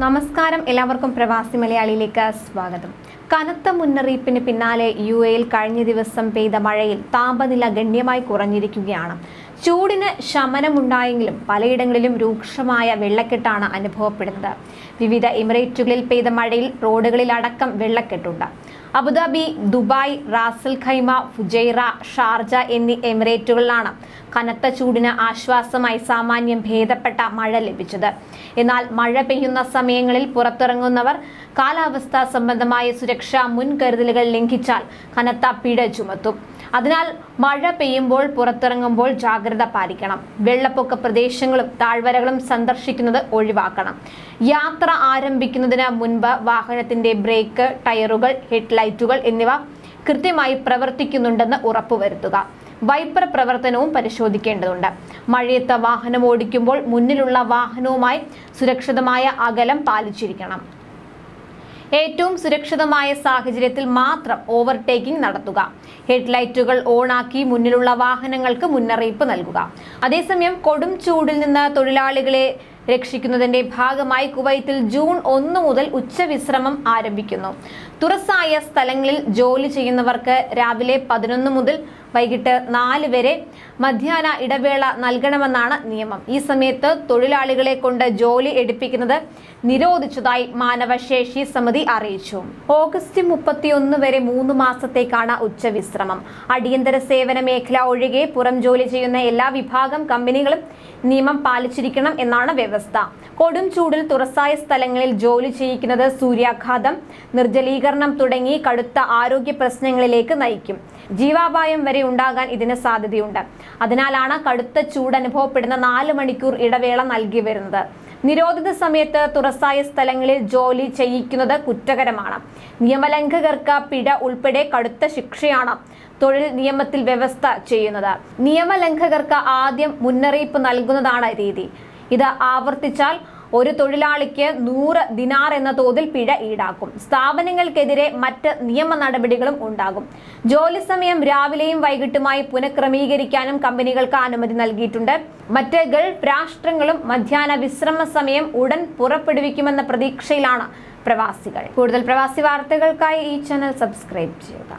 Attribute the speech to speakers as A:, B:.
A: നമസ്കാരം, എല്ലാവർക്കും പ്രവാസി മലയാളിയിലേക്ക് സ്വാഗതം. കനത്ത മുന്നറിയിപ്പിന് പിന്നാലെ യുഎഇയിൽ കഴിഞ്ഞ ദിവസം പെയ്ത മഴയിൽ താപനില ഗണ്യമായി കുറഞ്ഞിരിക്കുകയാണ്. ചൂടിന് ശമനമുണ്ടായെങ്കിലും പലയിടങ്ങളിലും രൂക്ഷമായ വെള്ളക്കെട്ടാണ് അനുഭവപ്പെടുന്നത്. വിവിധ എമിറേറ്റുകളിൽ പെയ്ത മഴയിൽ റോഡുകളിലടക്കം വെള്ളക്കെട്ടുണ്ട്. Abu Dhabi, Dubai, Ras al Khaimah, Fujairah, Sharjah എന്നീ എമിറേറ്റുകളിലാണ് കനത്ത ചൂടിന് ആശ്വാസമായി സാമാന്യം ഭേദപ്പെട്ട മഴ ലഭിച്ചത്. എന്നാൽ മഴ പെയ്യുന്ന സമയങ്ങളിൽ പുറത്തിറങ്ങുന്നവർ കാലാവസ്ഥാ സംബന്ധമായ സുരക്ഷാ മുൻകരുതലുകൾ ലംഘിച്ചാൽ കനത്ത പിഴ ചുമത്തും. അതിനാൽ മഴ പെയ്യുമ്പോൾ പുറത്തിറങ്ങുമ്പോൾ ജാഗ്രത പാലിക്കണം. വെള്ളപ്പൊക്ക പ്രദേശങ്ങളും താഴ്വരകളും സന്ദർശിക്കുന്നത് ഒഴിവാക്കണം. യാത്ര ആരംഭിക്കുന്നതിന് മുൻപ് വാഹനത്തിന്റെ ബ്രേക്ക്, ടയറുകൾ, ഹെഡ്ലൈറ്റുകൾ എന്നിവ കൃത്യമായി പ്രവർത്തിക്കുന്നുണ്ടെന്ന് ഉറപ്പുവരുത്തുക. വൈപ്പർ പ്രവർത്തനവും പരിശോധിക്കേണ്ടതുണ്ട്. മഴയത്ത് വാഹനം ഓടിക്കുമ്പോൾ മുന്നിലുള്ള വാഹനവുമായി സുരക്ഷിതമായ അകലം പാലിച്ചിരിക്കണം. ഏറ്റവും സുരക്ഷിതമായ സാഹചര്യത്തിൽ മാത്രം ഓവർടേക്കിംഗ് നടത്തുക. ഹെഡ്ലൈറ്റുകൾ ഓണാക്കി മുന്നിലുള്ള വാഹനങ്ങൾക്ക് മുന്നറിയിപ്പ് നൽകുക. അതേസമയം കൊടും ചൂടിൽ നിന്ന് തൊഴിലാളികളെ രക്ഷിക്കുന്നതിന്റെ ഭാഗമായി കുവൈത്തിൽ ജൂൺ 1 മുതൽ ഉച്ചവിശ്രമം ആരംഭിക്കുന്നു. തുറസായ സ്ഥലങ്ങളിൽ ജോലി ചെയ്യുന്നവർക്ക് രാവിലെ 11 മുതൽ വൈകിട്ട് 4 വരെ മധ്യാഹ്ന ഇടവേള നൽകണമെന്നാണ് നിയമം. ഈ സമയത്ത് തൊഴിലാളികളെ കൊണ്ട് ജോലി എടുപ്പിക്കുന്നത് നിരോധിച്ചതായി മാനവശേഷി സമിതി അറിയിച്ചു. ഓഗസ്റ്റ് 31 വരെ 3 മാസത്തേക്കാണ് ഉച്ചവിശ്രമം. അടിയന്തര സേവന മേഖല ഒഴികെ പുറം ജോലി ചെയ്യുന്ന എല്ലാ വിഭാഗം കമ്പനികളും നിയമം പാലിച്ചിരിക്കണം എന്നാണ് വ്യവസ്ഥ. കൊടും ചൂടിൽ തുറസായ സ്ഥലങ്ങളിൽ ജോലി ചെയ്യിക്കുന്നത് സൂര്യാഘാതം, നിർജ്ജലീകരണം തുടങ്ങി കടുത്ത ആരോഗ്യ പ്രശ്നങ്ങളിലേക്ക് നയിക്കും. ജീവാപായം വരെ ഉണ്ടാകാൻ ഇതിന് സാധ്യതയുണ്ട്. അതിനാലാണ് കടുത്ത ചൂട് അനുഭവപ്പെടുന്ന 4 മണിക്കൂർ ഇടവേള നൽകി വരുന്നത്. നിരോധിത സമയത്ത് തുറസായ സ്ഥലങ്ങളിൽ ജോലി ചെയ്യിക്കുന്നത് കുറ്റകരമാണ്. നിയമലംഘകർക്ക് പിഴ ഉൾപ്പെടെ കടുത്ത ശിക്ഷയാണ് തൊഴിൽ നിയമത്തിൽ വ്യവസ്ഥ ചെയ്യുന്നത്. നിയമലംഘകർക്ക് ആദ്യം മുന്നറിയിപ്പ് നൽകുന്നതാണ് രീതി. ഇത് ആവർത്തിച്ചാൽ ഒരു തൊഴിലാളിക്ക് 100 ദിനാർ എന്ന തോതിൽ പിഴ ഈടാക്കും. സ്ഥാപനങ്ങൾക്കെതിരെ മറ്റ് നിയമ നടപടികളും ഉണ്ടാകും. ജോലി സമയം രാവിലെയും വൈകിട്ടുമായി പുനഃക്രമീകരിക്കാനും കമ്പനികൾക്ക് അനുമതി നൽകിയിട്ടുണ്ട്. മറ്റ് ഗൾഫ് രാഷ്ട്രങ്ങളും മധ്യാഹ്ന വിശ്രമ സമയം ഉടൻ പുറപ്പെടുവിക്കുമെന്ന പ്രതീക്ഷയിലാണ് പ്രവാസികൾ. കൂടുതൽ പ്രവാസി വാർത്തകൾക്കായി ഈ ചാനൽ സബ്സ്ക്രൈബ് ചെയ്യുക.